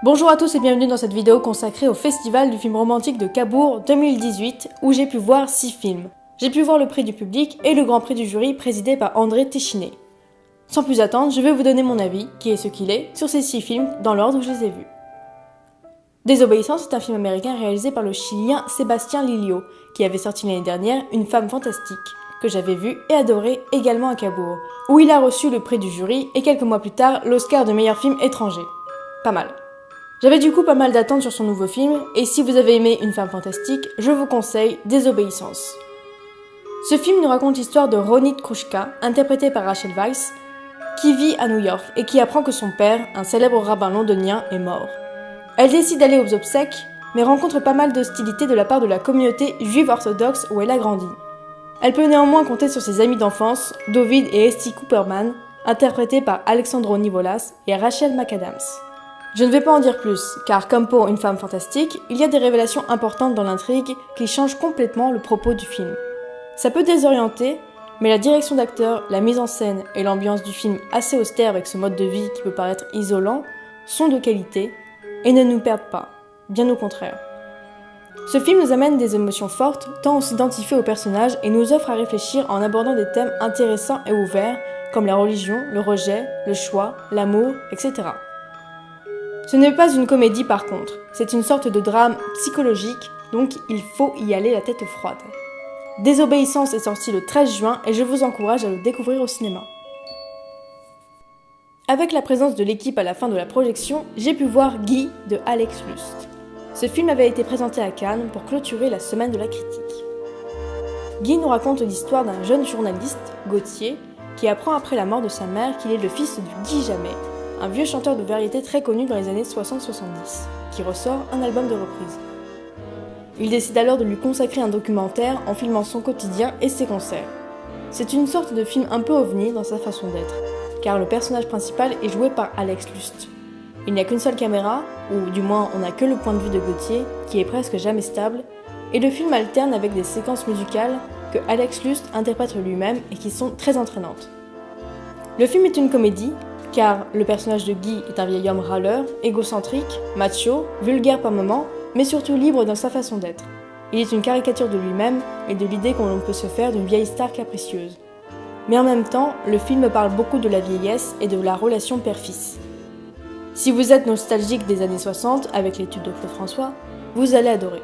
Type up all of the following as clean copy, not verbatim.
Bonjour à tous et bienvenue dans cette vidéo consacrée au Festival du film romantique de Cabourg 2018 où j'ai pu voir 6 films. J'ai pu voir le prix du public et le grand prix du jury présidé par André Téchiné. Sans plus attendre, je vais vous donner mon avis, qui est ce qu'il est, sur ces 6 films dans l'ordre où je les ai vus. Désobéissance est un film américain réalisé par le Chilien Sébastien Lillo, qui avait sorti l'année dernière Une femme fantastique, que j'avais vu et adoré également à Cabourg, où il a reçu le prix du jury et quelques mois plus tard l'Oscar de meilleur film étranger. Pas mal. J'avais du coup pas mal d'attentes sur son nouveau film, et si vous avez aimé Une femme fantastique, je vous conseille Désobéissance. Ce film nous raconte l'histoire de Ronit Krushka, interprétée par Rachel Weisz, qui vit à New York et qui apprend que son père, un célèbre rabbin londonien, est mort. Elle décide d'aller aux obsèques, mais rencontre pas mal d'hostilité de la part de la communauté juive orthodoxe où elle a grandi. Elle peut néanmoins compter sur ses amis d'enfance, David et Esty Cooperman, interprétés par Alexandro Nivolas et Rachel McAdams. Je ne vais pas en dire plus, car comme pour Une femme fantastique, il y a des révélations importantes dans l'intrigue qui changent complètement le propos du film. Ça peut désorienter, mais la direction d'acteur, la mise en scène et l'ambiance du film assez austère avec ce mode de vie qui peut paraître isolant sont de qualité et ne nous perdent pas, bien au contraire. Ce film nous amène des émotions fortes tant on s'identifie aux personnages et nous offre à réfléchir en abordant des thèmes intéressants et ouverts comme la religion, le rejet, le choix, l'amour, etc. Ce n'est pas une comédie par contre, c'est une sorte de drame psychologique, donc il faut y aller la tête froide. Désobéissance est sorti le 13 juin et je vous encourage à le découvrir au cinéma. Avec la présence de l'équipe à la fin de la projection, j'ai pu voir Guy de Alex Lust. Ce film avait été présenté à Cannes pour clôturer la semaine de la critique. Guy nous raconte l'histoire d'un jeune journaliste, Gauthier, qui apprend après la mort de sa mère qu'il est le fils du Guy Jammet, un vieux chanteur de variété très connu dans les années 60-70, qui ressort un album de reprise. Il décide alors de lui consacrer un documentaire en filmant son quotidien et ses concerts. C'est une sorte de film un peu ovni dans sa façon d'être, car le personnage principal est joué par Alex Lust. Il n'y a qu'une seule caméra, ou du moins on n'a que le point de vue de Gauthier, qui est presque jamais stable, et le film alterne avec des séquences musicales que Alex Lust interprète lui-même et qui sont très entraînantes. Le film est une comédie, car le personnage de Guy est un vieil homme râleur, égocentrique, macho, vulgaire par moments, mais surtout libre dans sa façon d'être. Il est une caricature de lui-même et de l'idée qu'on peut se faire d'une vieille star capricieuse. Mais en même temps, le film parle beaucoup de la vieillesse et de la relation père-fils. Si vous êtes nostalgique des années 60 avec l'étude de Claude François, vous allez adorer.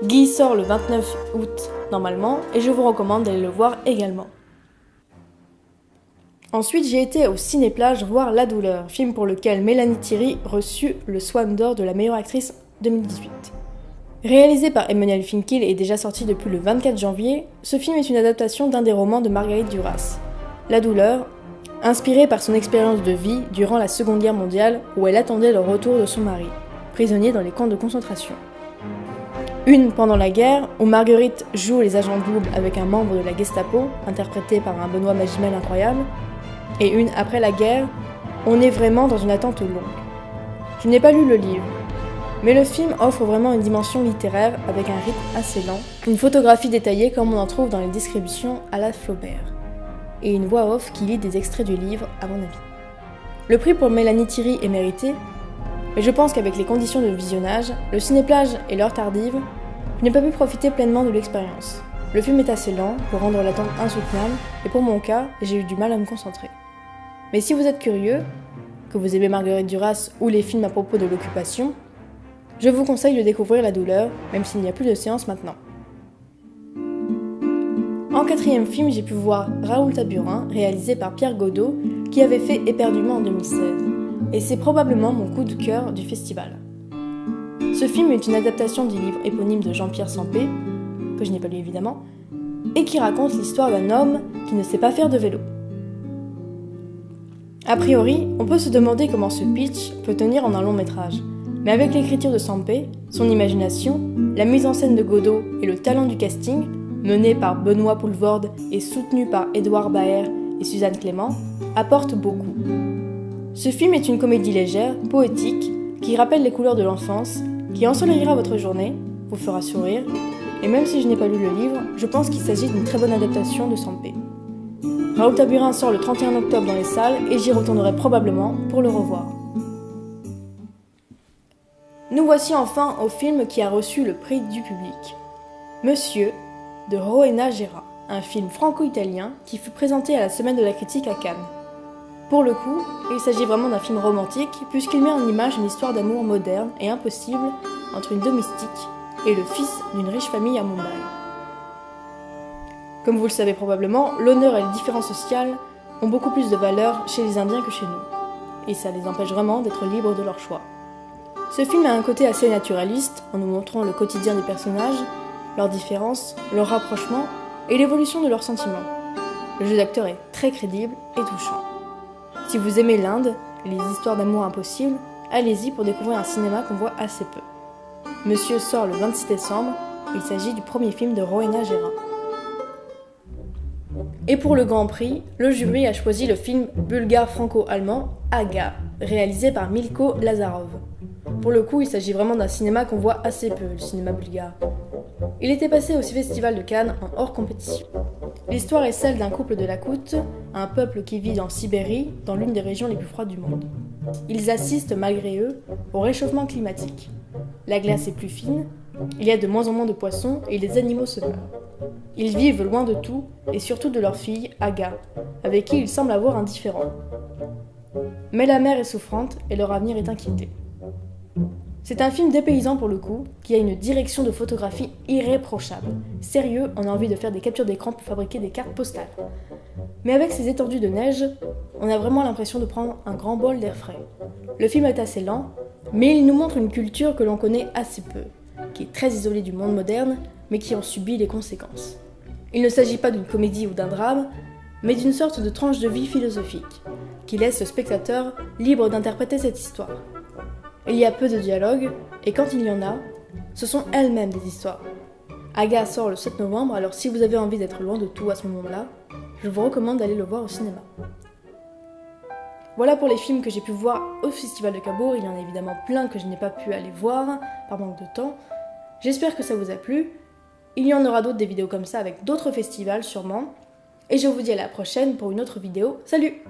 Guy sort le 29 août normalement et je vous recommande d'aller le voir également. Ensuite, j'ai été au Cinéplage voir La Douleur, film pour lequel Mélanie Thierry reçut le Swan d'Or de la meilleure actrice 2018. Réalisé par Emmanuel Finkiel et déjà sorti depuis le 24 janvier, ce film est une adaptation d'un des romans de Marguerite Duras. La Douleur, inspirée par son expérience de vie durant la Seconde Guerre mondiale où elle attendait le retour de son mari, prisonnier dans les camps de concentration. Une pendant la guerre, où Marguerite joue les agents doubles avec un membre de la Gestapo, interprété par un Benoît Magimel incroyable, et une après la guerre, on est vraiment dans une attente longue. Je n'ai pas lu le livre, mais le film offre vraiment une dimension littéraire avec un rythme assez lent, une photographie détaillée comme on en trouve dans les descriptions à la Flaubert, et une voix off qui lit des extraits du livre à mon avis. Le prix pour Mélanie Thierry est mérité, mais je pense qu'avec les conditions de visionnage, le cinéplage et l'heure tardive, je n'ai pas pu profiter pleinement de l'expérience. Le film est assez lent pour rendre l'attente insoutenable, et pour mon cas, j'ai eu du mal à me concentrer. Mais si vous êtes curieux, que vous aimez Marguerite Duras ou les films à propos de l'occupation, je vous conseille de découvrir La Douleur, même s'il n'y a plus de séance maintenant. En quatrième film, j'ai pu voir Raoul Taburin, réalisé par Pierre Godot, qui avait fait Éperdument en 2016. Et c'est probablement mon coup de cœur du festival. Ce film est une adaptation du livre éponyme de Jean-Pierre Sampé, que je n'ai pas lu évidemment, et qui raconte l'histoire d'un homme qui ne sait pas faire de vélo. A priori, on peut se demander comment ce pitch peut tenir en un long métrage, mais avec l'écriture de Sampé, son imagination, la mise en scène de Godot et le talent du casting, mené par Benoît Poulvorde et soutenu par Édouard Baer et Suzanne Clément, apporte beaucoup. Ce film est une comédie légère, poétique, qui rappelle les couleurs de l'enfance, qui ensoleillera votre journée, vous fera sourire, et même si je n'ai pas lu le livre, je pense qu'il s'agit d'une très bonne adaptation de Sampé. Raoul Taburin sort le 31 octobre dans les salles et j'y retournerai probablement pour le revoir. Nous voici enfin au film qui a reçu le prix du public. Monsieur de Rowena Gera, un film franco-italien qui fut présenté à la Semaine de la critique à Cannes. Pour le coup, il s'agit vraiment d'un film romantique puisqu'il met en image une histoire d'amour moderne et impossible entre une domestique et le fils d'une riche famille à Mumbai. Comme vous le savez probablement, l'honneur et les différences sociales ont beaucoup plus de valeur chez les Indiens que chez nous. Et ça les empêche vraiment d'être libres de leur choix. Ce film a un côté assez naturaliste, en nous montrant le quotidien des personnages, leurs différences, leurs rapprochements et l'évolution de leurs sentiments. Le jeu d'acteur est très crédible et touchant. Si vous aimez l'Inde et les histoires d'amour impossibles, allez-y pour découvrir un cinéma qu'on voit assez peu. Monsieur sort le 26 décembre, il s'agit du premier film de Rowena Gera. Et pour le Grand Prix, le jury a choisi le film bulgare franco-allemand Aga, réalisé par Milko Lazarov. Pour le coup, il s'agit vraiment d'un cinéma qu'on voit assez peu, le cinéma bulgare. Il était passé au Festival de Cannes en hors compétition. L'histoire est celle d'un couple de Lakoutes, un peuple qui vit en Sibérie, dans l'une des régions les plus froides du monde. Ils assistent, malgré eux, au réchauffement climatique. La glace est plus fine, il y a de moins en moins de poissons et les animaux se meurent. Ils vivent loin de tout, et surtout de leur fille, Aga, avec qui ils semblent avoir un différend. Mais la mère est souffrante et leur avenir est inquiété. C'est un film dépaysant pour le coup, qui a une direction de photographie irréprochable. Sérieux, on a envie de faire des captures d'écran pour fabriquer des cartes postales. Mais avec ces étendues de neige, on a vraiment l'impression de prendre un grand bol d'air frais. Le film est assez lent, mais il nous montre une culture que l'on connaît assez peu, qui est très isolée du monde moderne, mais qui en subit les conséquences. Il ne s'agit pas d'une comédie ou d'un drame, mais d'une sorte de tranche de vie philosophique, qui laisse le spectateur libre d'interpréter cette histoire. Il y a peu de dialogue, et quand il y en a, ce sont elles-mêmes des histoires. Aga sort le 7 novembre, alors si vous avez envie d'être loin de tout à ce moment-là, je vous recommande d'aller le voir au cinéma. Voilà pour les films que j'ai pu voir au Festival de Cabourg, il y en a évidemment plein que je n'ai pas pu aller voir, par manque de temps. J'espère que ça vous a plu. Il y en aura d'autres des vidéos comme ça avec d'autres festivals sûrement. Et je vous dis à la prochaine pour une autre vidéo. Salut!